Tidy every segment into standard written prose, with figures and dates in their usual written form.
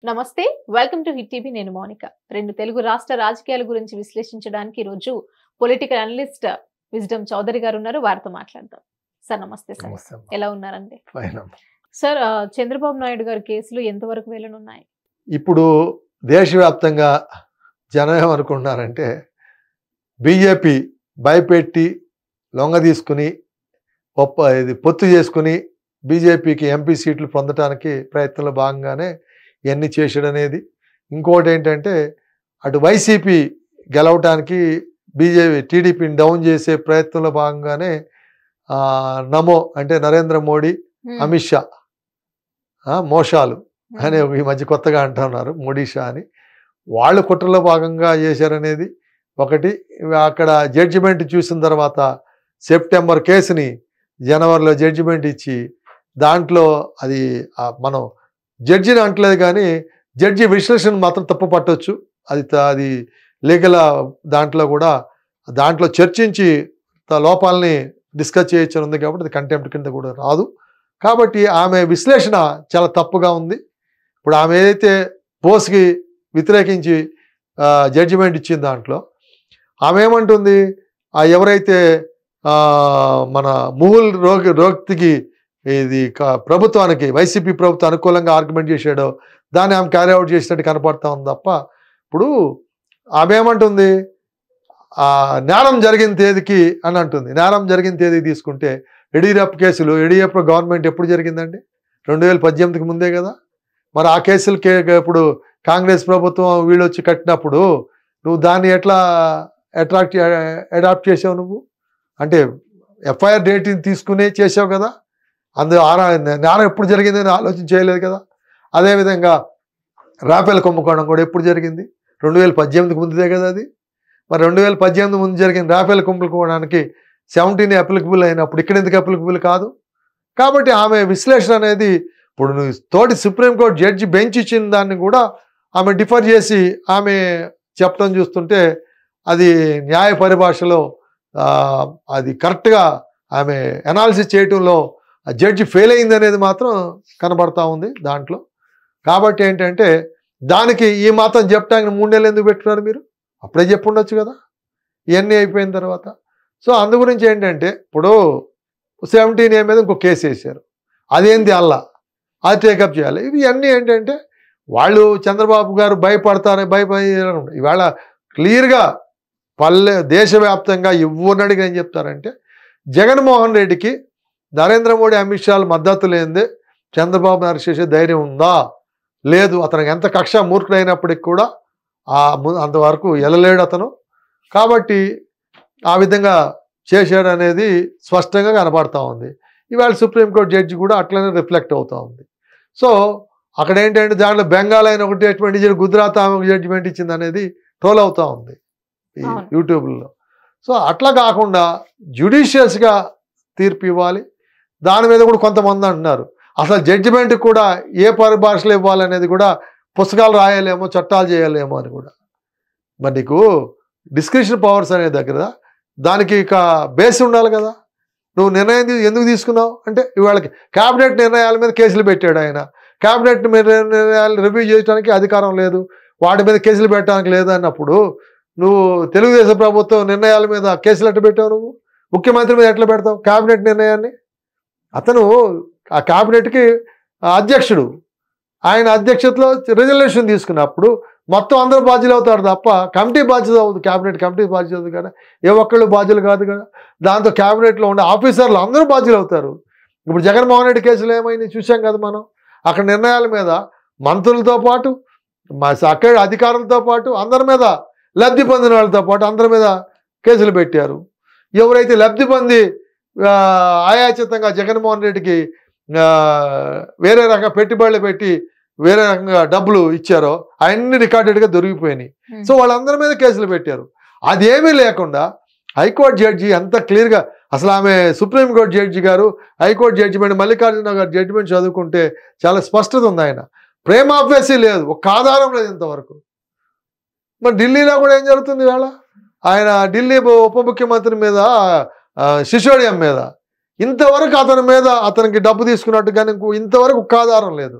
నమస్తే, welcome to hit TV. నేను మౌనిక. రెండు తెలుగు రాష్ట్ర రాజకీయాల గురించి విశ్లేషించడానికి రోజు పొలిటికల్ అనలిస్ట్ విజ్డమ్ చౌదరి గారు ఉన్నారు. వారితో మాట్లాడదాం. సార్ నమస్తే. సార్ ఎలా ఉన్నారండి? సార్, చంద్రబాబు నాయుడు గారి కేసులు ఎంతవరకు వెళ్ళనున్నాయి? ఇప్పుడు దేశవ్యాప్తంగా జనం ఏమనుకుంటున్నారంటే బీజేపీ భయపెట్టి లొంగ తీసుకుని పొత్తు చేసుకుని బీజేపీకి ఎంపీ సీట్లు పొందడానికి ప్రయత్నంలో భాగంగానే ఇవన్నీ చేసాడు అనేది. ఇంకోటి ఏంటంటే అటు వైసీపీ గెలవటానికి టీడీపీని డౌన్ చేసే ప్రయత్నంలో భాగంగానే నమో అంటే నరేంద్ర మోడీ, అమిత్ షా మోషాలు అనే ఈ మధ్య కొత్తగా అంటున్నారు, మోడీ షా అని. వాళ్ళు కుట్రలో భాగంగా చేశారనేది ఒకటి. అక్కడ జడ్జిమెంట్ చూసిన తర్వాత సెప్టెంబర్ కేసుని జనవరిలో జడ్జిమెంట్ ఇచ్చి దాంట్లో అది మనం జడ్జిని అంటలేదు కానీ జడ్జి విశ్లేషణ మాత్రం తప్పు పట్టవచ్చు. అది లీగల్ దాంట్లో చర్చించి లోపాలని డిస్కస్ చేయొచ్చు ఉంది కాబట్టి అది కంటెంప్ట్ కింద కూడా రాదు. కాబట్టి ఆమె విశ్లేషణ చాలా తప్పుగా ఉంది. ఇప్పుడు ఆమె ఏదైతే పోస్కి వ్యతిరేకించి జడ్జిమెంట్ ఇచ్చిన దాంట్లో ఆమె ఏమంటుంది, ఎవరైతే మన ముహుల్ రోక్తికి ఇది ప్రభుత్వానికి వైసీపీ ప్రభుత్వం అనుకూలంగా ఆర్గ్యుమెంట్ చేశాడో దాన్ని ఆమె క్యారీ అవుట్ చేసినట్టు కనపడతా ఉంది తప్ప, ఇప్పుడు ఆమె ఏమంటుంది, నేరం జరిగిన తేదీకి అని అంటుంది. నేరం జరిగిన తేదీ తీసుకుంటే యడియూరప్ప కేసులు, యడియూరప్ప గవర్నమెంట్ ఎప్పుడు జరిగిందండి? 2018కి ముందే కదా. మరి ఆ కేసులకి ఇప్పుడు కాంగ్రెస్ ప్రభుత్వం వీళ్ళు వచ్చి కట్టినప్పుడు నువ్వు దాన్ని ఎట్లా అడాప్ట్ చేసావు? నువ్వు అంటే ఎఫ్ఐఆర్ డేట్ తీసుకునే చేసావు కదా. నేరం ఎప్పుడు జరిగిందని ఆలోచన చేయలేదు కదా. అదేవిధంగా రాఫెల్ కుంభకోణం కూడా ఎప్పుడు జరిగింది? 2018కి ముందుదే కదా అది. మరి 2018 ముందు జరిగిన రాఫెల్ కుంభకోణానికి 17 అప్లికబుల్ అయినప్పుడు ఇక్కడ ఎందుకు అప్లికబుల్ కాదు? కాబట్టి ఆమె విశ్లేషణ అనేది ఇప్పుడు తోటి సుప్రీంకోర్టు జడ్జి బెంచ్ ఇచ్చిన దాన్ని కూడా ఆమె డిఫర్ చేసి ఆమె చెప్పడం చూస్తుంటే అది న్యాయ పరిభాషలో అది కరెక్ట్గా ఆమె అనాలిసిస్ చేయటంలో జడ్జి ఫెయిల్ అయింది అనేది మాత్రం కనబడతా ఉంది దాంట్లో. కాబట్టి ఏంటంటే దానికి ఈ మాత్రం చెప్పడానికి 3 నెలలు ఎందుకు పెట్టుకున్నారు మీరు? అప్పుడే చెప్పుండొచ్చు కదా ఇవన్నీ అయిపోయిన తర్వాత. సో అందు గురించి ఏంటంటే ఇప్పుడు 17A మీద ఇంకో కేసు వేశారు, అదేంది అది టేకప్ చేయాలి. ఇవన్నీ ఏంటంటే వాళ్ళు చంద్రబాబు గారు భయపడి ఇవాళ క్లియర్గా దేశవ్యాప్తంగా ఎవరినడిగా ఏం చెప్తారంటే జగన్మోహన్ రెడ్డికి నరేంద్ర మోడీ, అమిత్ షాలు మద్దతు లేనిదే చంద్రబాబు నాయుడు చేసే ధైర్యం ఉందా? లేదు. అతనికి ఎంత కక్ష మూర్ఖుడైనప్పటికి కూడా అంతవరకు వెళ్ళలేడు అతను. కాబట్టి ఆ విధంగా చేశాడు అనేది స్పష్టంగా కనపడతా ఉంది. ఇవాళ సుప్రీంకోర్టు జడ్జి కూడా అట్లనే రిఫ్లెక్ట్ అవుతూ ఉంది. సో అక్కడ ఏంటంటే దాంట్లో బెంగాల్ అయిన ఒకటి జడ్జిమెంట్ ఇచ్చాడు, గుజరాత్ ఆమె జడ్జిమెంట్ ఇచ్చింది అనేది ట్రోల్ అవుతూ ఉంది ఈ యూట్యూబ్లో. సో అట్లా కాకుండా జ్యుడిషియస్గా తీర్పు ఇవ్వాలి. దాని మీద కూడా కొంతమంది అంటున్నారు అసలు జడ్జిమెంట్ కూడా ఏ పరిభాషలో ఇవ్వాలనేది కూడా పుస్తకాలు రాయాలేమో, చట్టాలు చేయాలేమో అని కూడా. మరి నీకు డిస్క్రిప్షన్ పవర్స్ అనే దగ్గర దానికి ఇక బేస్ ఉండాలి కదా. నువ్వు నిర్ణయం ఎందుకు తీసుకున్నావు అంటే ఇవాళకి క్యాబినెట్ నిర్ణయాల మీద కేసులు పెట్టాడు ఆయన. క్యాబినెట్ నిర్ణయాలు రివ్యూ చేయడానికి అధికారం లేదు, వాటి మీద కేసులు పెట్టడానికి లేదు అన్నప్పుడు నువ్వు తెలుగుదేశం ప్రభుత్వం నిర్ణయాల మీద కేసులు ఎట్లా పెట్టావు? నువ్వు ముఖ్యమంత్రి మీద ఎట్లా పెడతావు క్యాబినెట్ నిర్ణయాన్ని? అతను ఆ క్యాబినెట్కి అధ్యక్షుడు, ఆయన అధ్యక్షతలో రిజల్యూషన్ తీసుకున్నప్పుడు మొత్తం అందరూ బాధ్యులు అవుతారు తప్ప కమిటీ బాధ్యత అవుతుంది, క్యాబినెట్ కమిటీ బాధ్యత అవుతుంది కదా, ఏ ఒక్కళ్ళు బాధ్యులు కాదు కదా. దాంతో క్యాబినెట్లో ఉండే ఆఫీసర్లు అందరూ బాధ్యులు అవుతారు. ఇప్పుడు జగన్మోహన్ రెడ్డి కేసులు ఏమైంది చూసాం కదా మనం. అక్కడ నిర్ణయాల మీద మంత్రులతో పాటు అక్కడ అధికారులతో పాటు అందరి మీద, లబ్ధి పొందిన వాళ్ళతో పాటు అందరి మీద కేసులు పెట్టారు. ఎవరైతే లబ్ధి పొంది ఆయాచితంగా జగన్మోహన్ రెడ్డికి వేరే రకంగా పెట్టుబడులు పెట్టి వేరే రకంగా డబ్బులు ఇచ్చారో అవన్నీ రికార్డెడ్గా దొరికిపోయినాయి. సో వాళ్ళందరి మీద కేసులు పెట్టారు. అదేమీ లేకుండా హైకోర్టు జడ్జి అంత క్లియర్గా, అసలు ఆమె సుప్రీంకోర్టు జడ్జి గారు హైకోర్టు జడ్జిమెంట్ మల్లికార్జున గారు జడ్జిమెంట్ చదువుకుంటే చాలా స్పష్టత ఉంది. ఆయన ప్రేమ ఆఫేసీ లేదు, ఒక ఆధారం లేదు ఇంతవరకు. మరి ఢిల్లీలో కూడా ఏం జరుగుతుంది ఇవాళ? ఆయన ఢిల్లీ ఉప ముఖ్యమంత్రి మీద, సిసోడియా మీద ఇంతవరకు అతని మీద అతనికి డబ్బు తీసుకున్నట్టు కానీ ఇంతవరకు ఒక్క ఆధారం లేదు.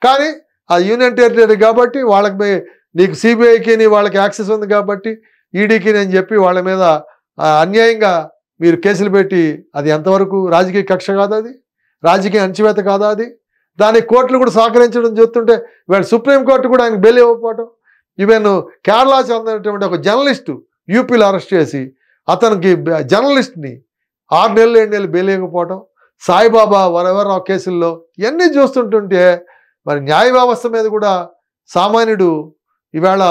కానీ ఆ యూనియన్ టెరిటరీ కాబట్టి వాళ్ళకి నీకు సిబిఐకి వాళ్ళకి యాక్సెస్ ఉంది కాబట్టి ఈడీకి నేను చెప్పి వాళ్ళ మీద అన్యాయంగా మీరు కేసులు పెట్టి అది ఎంతవరకు రాజకీయ కక్ష కాదా, అది రాజకీయ అణచివేత కాదా, అది దానికి కోర్టులు కూడా సహకరించడం చూస్తుంటే వీళ్ళు సుప్రీంకోర్టు కూడా ఆయనకు బెయిల్ ఇవ్వకపోవటం. ఈవెన్ కేరళ చెందినటువంటి ఒక జర్నలిస్టు యూపీలో అరెస్ట్ చేసి అతనికి జర్నలిస్ట్ని 6 నెలలు 7 నెలలు బెయిల్ ఇవ్వకపోవటం, సాయిబాబా వరెవర్ కేసుల్లో ఇవన్నీ చూస్తుంటుంటే మరి న్యాయ వ్యవస్థ మీద కూడా సామాన్యుడు ఈవేళ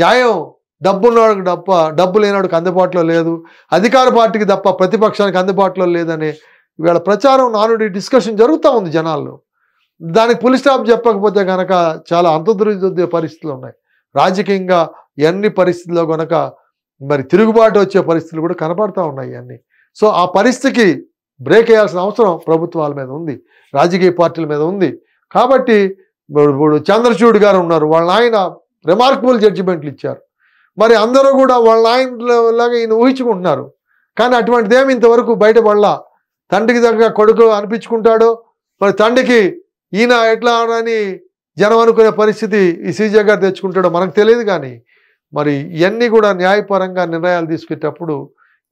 న్యాయం డబ్బున్నవాడికి డబ్బు లేనివాడికి అందుబాటులో లేదు, అధికార పార్టీకి తప్ప ప్రతిపక్షానికి అందుబాటులో లేదని ఈవేళ ప్రచారం నానుడి డిస్కషన్ జరుగుతూ ఉంది జనాల్లో. దానికి పులి స్టాప్ చెప్పకపోతే కనుక చాలా అంతర్దృష్టి పరిస్థితులు ఉన్నాయి. రాజకీయంగా ఎన్ని పరిస్థితుల్లో కనుక మరి తిరుగుబాటు వచ్చే పరిస్థితులు కూడా కనపడతా ఉన్నాయి అన్నీ. సో ఆ పరిస్థితికి బ్రేక్ వేయాల్సిన అవసరం ప్రభుత్వాల మీద ఉంది, రాజకీయ పార్టీల మీద ఉంది. కాబట్టి ఇప్పుడు చంద్రచూడ్ గారు ఉన్నారు, వాళ్ళ ఆయన రిమార్కబుల్ జడ్జిమెంట్లు ఇచ్చారు. మరి అందరూ కూడా వాళ్ళ ఆయనలాగా ఈయన ఊహించుకుంటున్నారు. కానీ అటువంటిదేమి ఇంతవరకు బయటపడలా. తండ్రికి దగ్గర కొడుకు అనిపించుకుంటాడో, మరి తండ్రికి ఈయన ఎట్లా అని జనం అనుకునే పరిస్థితి ఈ సీజే గారు తెచ్చుకుంటాడో మనకు తెలియదు. కానీ మరి ఇవన్నీ కూడా న్యాయపరంగా నిర్ణయాలు తీసుకునేటప్పుడు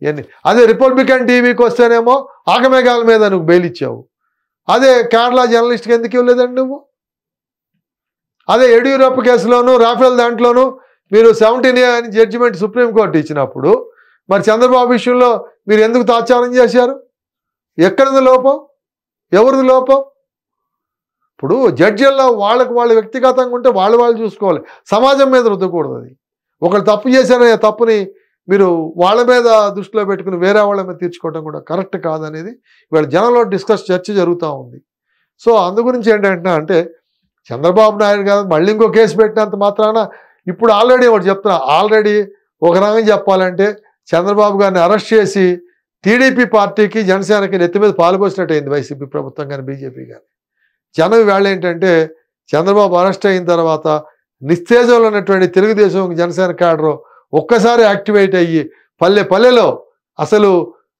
ఇవన్నీ అదే రిపబ్లికన్ టీవీకి వస్తేనేమో ఆగమేఘాల మీద నువ్వు బెయిల్ ఇచ్చావు, అదే కేరళ జర్నలిస్ట్కి ఎందుకు ఇవ్వలేదండి నువ్వు? అదే యడ్యూరప్ప కేసులోను రాఫెల్ దాంట్లోనూ మీరు 17A అని జడ్జిమెంట్ సుప్రీంకోర్టు ఇచ్చినప్పుడు మరి చంద్రబాబు విషయంలో మీరు ఎందుకు తాత్సారం చేశారు? ఎక్కడిది లోపం, ఎవరిది లోపం? ఇప్పుడు జడ్జిల్లో వాళ్ళు వ్యక్తిగతంగా ఉంటే వాళ్ళు చూసుకోవాలి, సమాజం మీద రుద్దకూడదు. అది ఒకళ్ళు తప్పు చేశారనే తప్పుని మీరు వాళ్ళ మీద దృష్టిలో పెట్టుకుని వేరే వాళ్ళ మీద తీర్చుకోవడం కూడా కరెక్ట్ కాదనేది ఇవాళ జనంలో చర్చ జరుగుతూ ఉంది. సో అందు గురించి ఏంటంటే అంటే చంద్రబాబు నాయుడు గారు మళ్ళీ ఇంకో కేసు పెట్టినంత మాత్రాన ఇప్పుడు ఆల్రెడీ ఒకటి చెప్తున్నా, ఆల్రెడీ ఒక రకంగా చెప్పాలంటే చంద్రబాబు గారిని అరెస్ట్ చేసి టీడీపీ పార్టీకి జనసేనకి నెత్తి మీద పాలుపోసినట్టు అయింది వైసీపీ ప్రభుత్వం కానీ బీజేపీ కానీ. జనం వేళ ఏంటంటే చంద్రబాబు అరెస్ట్ అయిన తర్వాత నిస్తేజంలో ఉన్నటువంటి తెలుగుదేశం జనసేన క్యాడర్ ఒక్కసారి యాక్టివేట్ అయ్యి పల్లెలో అసలు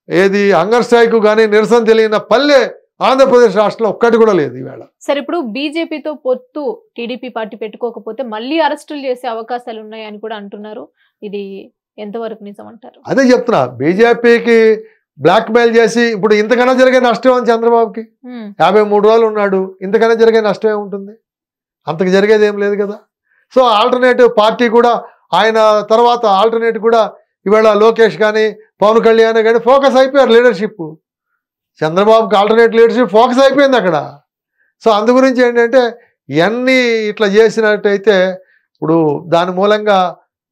ఏది హంగర్ స్ట్రైక్ కానీ నిరసన తెలియని పల్లె ఆంధ్రప్రదేశ్ రాష్ట్రంలో ఒక్కటి కూడా లేదు ఈవేళ. సరే, ఇప్పుడు బీజేపీతో పొత్తు టీడీపీ పార్టీ పెట్టుకోకపోతే మళ్ళీ అరెస్టులు చేసే అవకాశాలు ఉన్నాయని కూడా అంటున్నారు. ఇది ఎంతవరకు నిజం అంటారు? అదే చెప్తున్నా, బీజేపీకి బ్లాక్ మెయిల్ చేసి ఇప్పుడు ఇంతకన్నా జరిగే నష్టం అని చంద్రబాబుకి 53 రోజులు ఉన్నాడు, ఇంతకన్నా జరిగే నష్టం ఏముంటుంది? అంతకు జరిగేది ఏం లేదు కదా. సో ఆల్టర్నేటివ్ పార్టీ కూడా ఆయన తర్వాత ఆల్టర్నేటివ్ కూడా ఇవాళ లోకేష్ కానీ పవన్ కళ్యాణ్ కానీ ఫోకస్ అయిపోయారు లీడర్షిప్. చంద్రబాబుకి ఆల్టర్నేట్ లీడర్షిప్ ఫోకస్ అయిపోయింది అక్కడ. సో అందు గురించి ఏంటంటే ఇవన్నీ ఇట్లా చేసినట్టయితే ఇప్పుడు దాని మూలంగా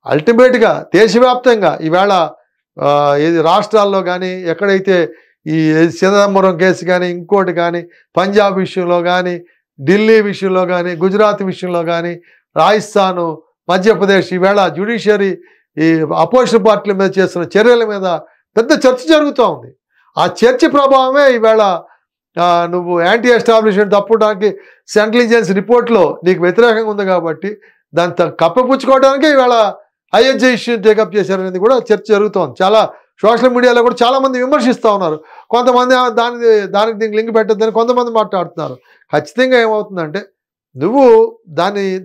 అల్టిమేట్గా దేశవ్యాప్తంగా ఈవేళ ఇది రాష్ట్రాల్లో కానీ ఎక్కడైతే ఈ చిదంబరం కేసు కానీ ఇంకోటి కానీ పంజాబ్ విషయంలో కానీ ఢిల్లీ విషయంలో కానీ గుజరాత్ విషయంలో కానీ రాజస్థాను మధ్యప్రదేశ్ ఈవేళ జ్యుడిషియరీ ఈ అపోజిషన్ పార్టీల మీద చేస్తున్న చర్యల మీద పెద్ద చర్చ జరుగుతూ ఉంది. ఆ చర్చ ప్రభావమే ఈవేళ నువ్వు యాంటీ ఎస్టాబ్లిష్మెంట్ తప్పడానికి సెంట్రల్ ఇంటెలిజెన్స్ రిపోర్ట్లో నీకు వ్యతిరేకంగా ఉంది కాబట్టి దాన్ని కప్పిపుచ్చుకోవడానికి ఈవేళ అయోధ్య ఇష్యూ టేకప్ చేశారనేది కూడా చర్చ జరుగుతోంది. చాలా సోషల్ మీడియాలో కూడా చాలామంది విమర్శిస్తూ ఉన్నారు. కొంతమంది దానికి దీనికి లింక్ పెట్టద్దని కొంతమంది మాట్లాడుతున్నారు. ఖచ్చితంగా ఏమవుతుందంటే నువ్వు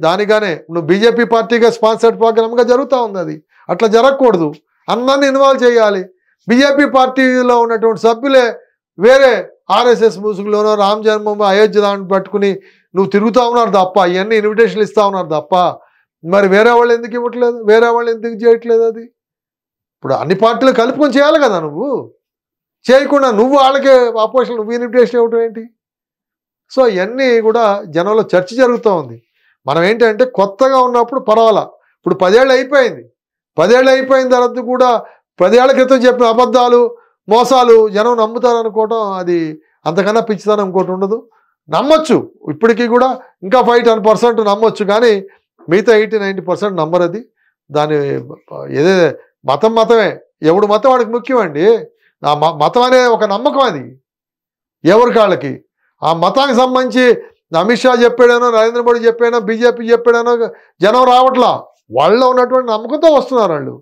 దానిగానే నువ్వు బీజేపీ పార్టీగా స్పాన్సర్డ్ ప్రోగ్రామ్గా జరుగుతూ ఉంది. అది అట్లా జరగకూడదు, అందరినీ ఇన్వాల్వ్ చేయాలి. బీజేపీ పార్టీలో ఉన్నటువంటి సభ్యులే వేరే ఆర్ఎస్ఎస్ ముసుగులోనో రామ్ జన్మభూమి అయోధ్య దాన్ని పట్టుకుని నువ్వు తిరుగుతూ ఉన్నారు తప్ప, ఇవన్నీ ఇన్విటేషన్లు ఇస్తూ ఉన్నారు తప్ప మరి వేరే వాళ్ళు ఎందుకు ఇవ్వట్లేదు, వేరే వాళ్ళు ఎందుకు చేయట్లేదు? అది ఇప్పుడు అన్ని పార్టీలు కలుపుకొని చేయాలి కదా. నువ్వు చేయకుండా నువ్వు వాళ్ళకే అపోజిషన్ నువ్వు ఇన్విటేషన్ ఇవ్వటం ఏంటి? సో ఇవన్నీ కూడా జనంలో చర్చ జరుగుతూ ఉంది. మనం ఏంటంటే కొత్తగా ఉన్నప్పుడు పర్వాలా, ఇప్పుడు 10 ఏళ్ళు అయిపోయింది. 10 ఏళ్ళు అయిపోయిన తర్వాత కూడా 10 ఏళ్ల క్రితం చెప్పిన అబద్ధాలు మోసాలు జనం నమ్ముతారు అనుకోవటం అది అంతకన్నా పిచ్చితనం ఇంకోటి ఉండదు. నమ్మొచ్చు, ఇప్పటికీ కూడా ఇంకా 5-10% నమ్మొచ్చు, కానీ మిగతా 80-90% నమ్మరు. అది దాని ఏదే మతమే, ఎవడు మతం వాడికి ముఖ్యం అండి. ఆ మతం అనే ఒక నమ్మకం, అది ఎవరికి వాళ్ళకి. ఆ మతానికి సంబంధించి అమిత్ షా చెప్పాడనో నరేంద్ర మోడీ చెప్పాడో బీజేపీ చెప్పాడనో జనం రావట్లా. వాళ్ళలో ఉన్నటువంటి నమ్మకంతో వస్తున్నారు, వాళ్ళు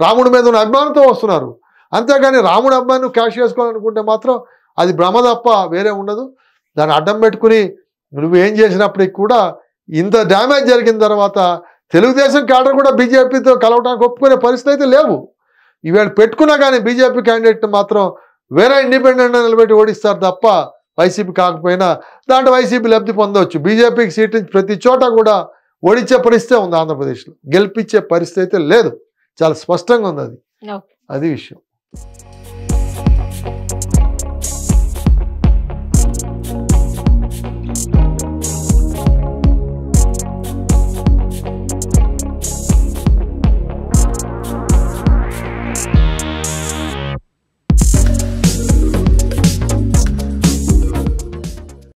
రాముడి మీద ఉన్న అభిమానంతో వస్తున్నారు. అంతేగాని రాముడి అభిమానం క్యాష్ చేసుకోవాలనుకుంటే మాత్రం అది భ్రమ తప్ప వేరే ఉండదు. దాన్ని అడ్డం పెట్టుకుని నువ్వు ఏం చేసినప్పటికి కూడా ఇంత డ్యామేజ్ జరిగిన తర్వాత తెలుగుదేశం క్యాడర్ కూడా బీజేపీతో కలవడానికి ఒప్పుకునే పరిస్థితి అయితే లేవు. ఈవేళ పెట్టుకున్నా కానీ బీజేపీ క్యాండిడేట్ మాత్రం వేరే ఇండిపెండెంట్ నిలబెట్టి ఓడిస్తారు తప్ప వైసీపీ కాకపోయినా దాంట్లో వైసీపీ లబ్ధి పొందవచ్చు. బీజేపీకి సీట్ ప్రతి చోట కూడా ఓడించే పరిస్థితి ఉంది ఆంధ్రప్రదేశ్లో, గెలిపించే పరిస్థితి అయితే లేదు. చాలా స్పష్టంగా ఉంది అది విషయం.